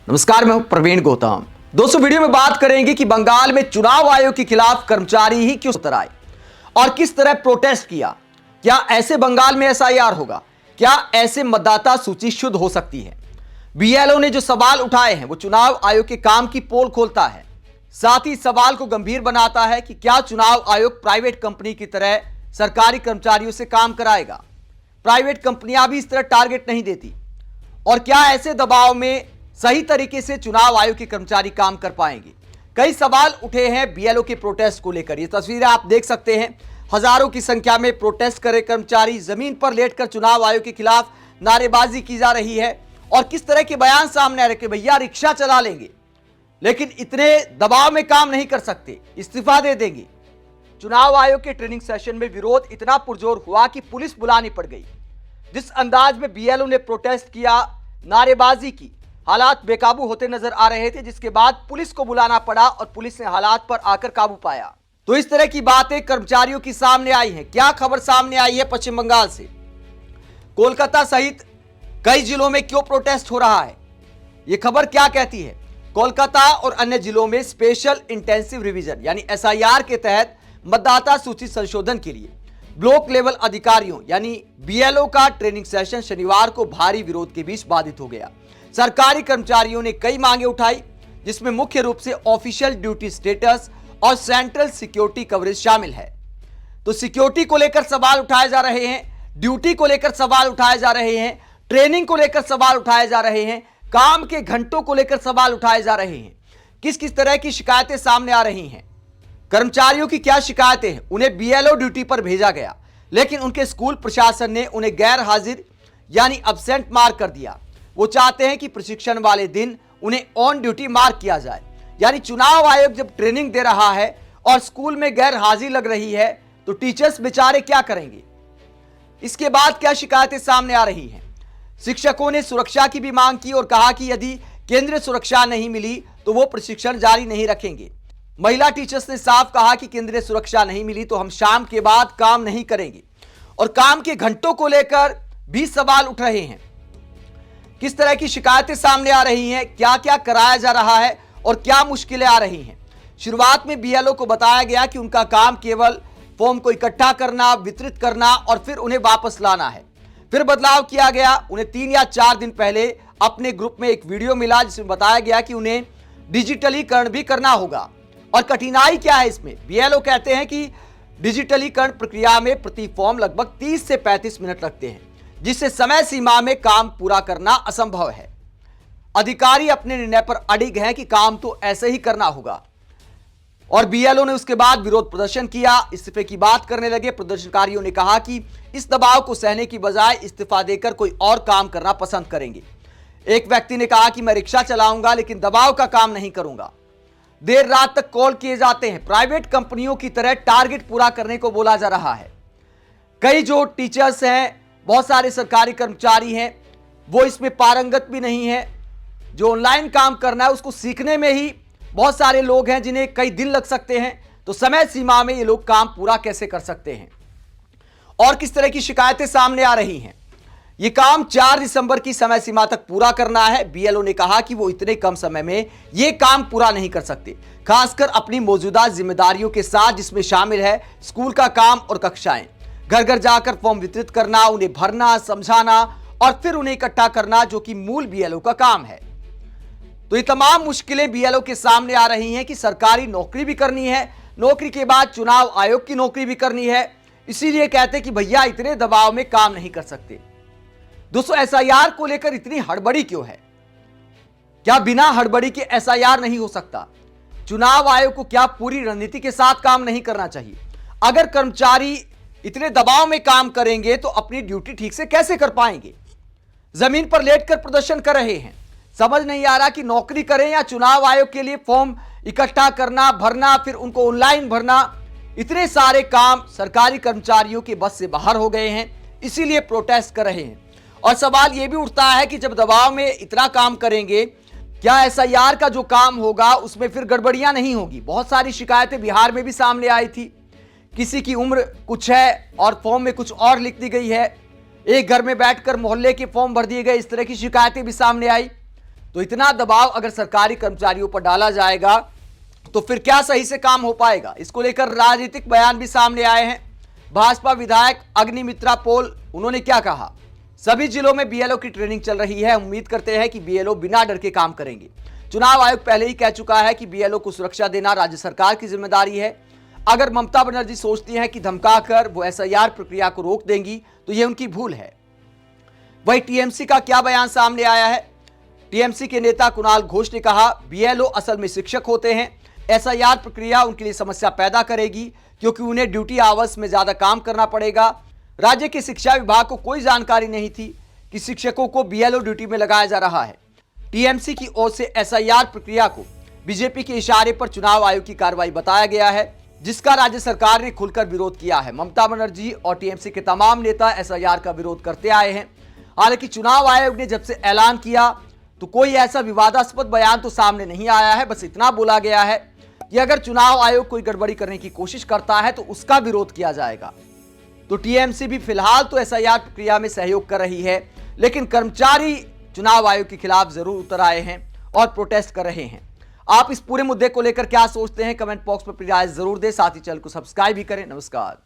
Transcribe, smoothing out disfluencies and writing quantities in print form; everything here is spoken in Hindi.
नमस्कार, मैं हूं प्रवीण गौतम। दोस्तों, वीडियो में बात करेंगे कि बंगाल में चुनाव आयोग के खिलाफ कर्मचारी ही क्यों उतर आए और किस तरह प्रोटेस्ट किया। क्या ऐसे बंगाल में एसआईआर होगा? क्या ऐसे मतदाता सूची शुद्ध हो सकती है? बीएलओ ने जो सवाल उठाए हैं वो चुनाव आयोग के काम की पोल खोलता है, साथ ही सवाल को गंभीर बनाता है कि क्या चुनाव आयोग प्राइवेट कंपनी की तरह सरकारी कर्मचारियों से काम कराएगा? प्राइवेट कंपनियां भी इस तरह टारगेट नहीं देती, और क्या ऐसे दबाव में सही तरीके से चुनाव आयोग के कर्मचारी काम कर पाएंगे? कई सवाल उठे हैं बीएलओ के प्रोटेस्ट को लेकर। ये तस्वीरें आप देख सकते हैं, हजारों की संख्या में प्रोटेस्ट करे कर्मचारी जमीन पर लेटकर चुनाव आयोग के खिलाफ नारेबाजी की जा रही है, और किस तरह के बयान सामने आ रहे कि भैया रिक्शा चला लेंगे लेकिन इतने दबाव में काम नहीं कर सकते, इस्तीफा दे देंगे। चुनाव आयोग के ट्रेनिंग सेशन में विरोध इतना पुरजोर हुआ कि पुलिस बुलानी पड़ गई। जिस अंदाज में बीएलओ ने प्रोटेस्ट किया, नारेबाजी की, हालात बेकाबू होते नजर आ रहे थे, जिसके बाद पुलिस को बुलाना पड़ा और पुलिस ने हालात पर आकर काबू पाया। तो इस तरह की बातें कर्मचारियों की सामने आई हैं। क्या खबर सामने आई है पश्चिम बंगाल से? कोलकाता सहित कई जिलों में क्यों प्रोटेस्ट हो रहा है? यह खबर क्या कहती है? कोलकाता और अन्य जिलों में स्पेशल इंटेंसिव रिवीजन यानी एसआईआर के तहत मतदाता सूची संशोधन के लिए ब्लॉक लेवल अधिकारियों यानी बीएलओ का ट्रेनिंग सेशन शनिवार को भारी विरोध के बीच बाधित हो गया। सरकारी कर्मचारियों ने कई मांगे उठाई, जिसमें मुख्य रूप से ऑफिशियल ड्यूटी स्टेटस और सेंट्रल सिक्योरिटी कवरेज शामिल है। तो सिक्योरिटी को लेकर सवाल उठाए जा रहे हैं, ड्यूटी को लेकर सवाल उठाए जा रहे हैं, ट्रेनिंग को लेकर सवाल उठाए जा रहे हैं, काम के घंटों को लेकर सवाल उठाए जा रहे हैं। किस किस तरह की शिकायतें सामने आ रही हैं? कर्मचारियों की क्या शिकायतें हैं? उन्हें बीएलओ ड्यूटी पर भेजा गया, लेकिन उनके स्कूल प्रशासन ने उन्हें गैर हाजिर यानी अब्सेंट मार्क कर दिया। वो चाहते हैं कि प्रशिक्षण वाले दिन उन्हें ऑन ड्यूटी मार्क किया जाए। यानी चुनाव आयोग जब ट्रेनिंग दे रहा है और स्कूल में गैर हाजिर लग रही है, तो टीचर्स बेचारे क्या करेंगे? इसके बाद क्या शिकायतें सामने आ रही हैं? शिक्षकों ने सुरक्षा की भी मांग की और कहा कि यदि केंद्रीय सुरक्षा नहीं मिली तो वो प्रशिक्षण जारी नहीं रखेंगे। महिला टीचर्स ने साफ कहा कि केंद्रीय सुरक्षा नहीं मिली तो हम शाम के बाद काम नहीं करेंगे। और काम के घंटों को लेकर भी सवाल उठ रहे हैं। किस तरह की शिकायतें सामने आ रही हैं, क्या क्या कराया जा रहा है और क्या मुश्किलें आ रही हैं? शुरुआत में बीएलओ को बताया गया कि उनका काम केवल फॉर्म को इकट्ठा करना, वितरित करना और फिर उन्हें वापस लाना है। फिर बदलाव किया गया। उन्हें 3 या 4 दिन पहले अपने ग्रुप में एक वीडियो मिला जिसमें बताया गया कि उन्हें डिजिटलीकरण भी करना होगा। और कठिनाई क्या है इसमें? बीएलओ कहते हैं कि डिजिटलीकरण प्रक्रिया में प्रति फॉर्म लगभग 30 से 35 मिनट लगते हैं, जिससे समय सीमा में काम पूरा करना असंभव है। अधिकारी अपने निर्णय पर अडिग हैं कि काम तो ऐसे ही करना होगा। और बीएलओ ने उसके बाद विरोध प्रदर्शन किया, इस्तीफे की बात करने लगे। प्रदर्शनकारियों ने कहा कि इस दबाव को सहने की बजाय इस्तीफा देकर कोई और काम करना पसंद करेंगे। एक व्यक्ति ने कहा कि मैं रिक्शा चलाऊंगा लेकिन दबाव का काम नहीं करूंगा। देर रात तक कॉल किए जाते हैं। प्राइवेट कंपनियों की तरह टारगेट पूरा करने को बोला जा रहा है। कई जो टीचर्स हैं, बहुत सारे सरकारी कर्मचारी हैं, वो इसमें पारंगत भी नहीं है। जो ऑनलाइन काम करना है उसको सीखने में ही बहुत सारे लोग हैं जिन्हें कई दिन लग सकते हैं। तो समय सीमा में ये लोग काम पूरा कैसे कर सकते हैं? और किस तरह की शिकायतें सामने आ रही हैं? ये काम 4 दिसंबर की समय सीमा तक पूरा करना है। बीएलओ ने कहा कि वो इतने कम समय में ये काम पूरा नहीं कर सकते, खासकर अपनी मौजूदा जिम्मेदारियों के साथ, जिसमें शामिल है स्कूल का काम और कक्षाएं, घर घर जाकर फॉर्म वितरित करना, उन्हें भरना, समझाना और फिर उन्हें इकट्ठा करना, जो कि मूल बीएलओ का काम है। तो ये तमाम मुश्किलें बीएलओ के सामने आ रही हैं कि सरकारी नौकरी भी करनी है, नौकरी के बाद चुनाव आयोग की नौकरी भी करनी है। इसीलिए कहते हैं कि भैया इतने दबाव में काम नहीं कर सकते। दोस्तों, एसआईआर को लेकर इतनी हड़बड़ी क्यों है? क्या बिना हड़बड़ी के एसआईआर नहीं हो सकता? चुनाव आयोग को क्या पूरी रणनीति के साथ काम नहीं करना चाहिए? अगर कर्मचारी इतने दबाव में काम करेंगे तो अपनी ड्यूटी ठीक से कैसे कर पाएंगे? जमीन पर लेटकर प्रदर्शन कर रहे हैं। समझ नहीं आ रहा कि नौकरी करें या चुनाव आयोग के लिए फॉर्म इकट्ठा करना, भरना, फिर उनको ऑनलाइन भरना। इतने सारे काम सरकारी कर्मचारियों के बस से बाहर हो गए हैं, इसीलिए प्रोटेस्ट कर रहे हैं। और सवाल यह भी उठता है कि जब दबाव में इतना काम करेंगे, क्या एसआईआर का जो काम होगा उसमें फिर गड़बड़ियां नहीं होगी? बहुत सारी शिकायतें बिहार में भी सामने आई थी। किसी की उम्र कुछ है और फॉर्म में कुछ और लिख दी गई है। एक घर में बैठकर मोहल्ले के फॉर्म भर दिए गए, इस तरह की शिकायतें भी सामने आई। तो इतना दबाव अगर सरकारी कर्मचारियों पर डाला जाएगा तो फिर क्या सही से काम हो पाएगा? इसको लेकर राजनीतिक बयान भी सामने आए हैं। भाजपा विधायक अग्निमित्रा पोल, उन्होंने क्या कहा? सभी जिलों में बीएलओ की ट्रेनिंग चल रही है, उम्मीद करते हैं कि बीएलओ बिना डर के काम करेंगे। चुनाव आयोग पहले ही कह चुका है कि बीएलओ को सुरक्षा देना राज्य सरकार की जिम्मेदारी है। अगर ममता बनर्जी सोचती हैं कि धमकाकर वो एसआईआर प्रक्रिया को रोक देंगी तो यह उनकी भूल है। वही टीएमसी का क्या बयान सामने आया है? टीएमसी के नेता कुणाल घोष ने कहा, बीएलओ असल में शिक्षक होते हैं, एसआईआर प्रक्रिया उनके लिए समस्या पैदा करेगी क्योंकि उन्हें ड्यूटी आवर्स में ज्यादा काम करना पड़ेगा। राज्य के शिक्षा विभाग को कोई जानकारी नहीं थी कि शिक्षकों को बीएलओ ड्यूटी में लगाया जा रहा है। टीएमसी की ओर से एसआईआर प्रक्रिया को बीजेपी के इशारे पर चुनाव आयोग की कार्रवाई बताया गया है, जिसका राज्य सरकार ने खुलकर विरोध किया है। ममता बनर्जी और टीएमसी के तमाम नेता एसआईआर का विरोध करते आए हैं। हालांकि चुनाव आयोग ने जब से ऐलान किया तो कोई ऐसा विवादास्पद बयान तो सामने नहीं आया है। बस इतना बोला गया है कि अगर चुनाव आयोग कोई गड़बड़ी करने की कोशिश करता है तो उसका विरोध किया जाएगा। तो टीएमसी भी फिलहाल तो एसआईआर प्रक्रिया में सहयोग कर रही है, लेकिन कर्मचारी चुनाव आयोग के खिलाफ जरूर उतर आए हैं और प्रोटेस्ट कर रहे हैं। आप इस पूरे मुद्दे को लेकर क्या सोचते हैं? कमेंट बॉक्स में अपनी राय जरूर दें। साथ ही चैनल को सब्सक्राइब भी करें। नमस्कार।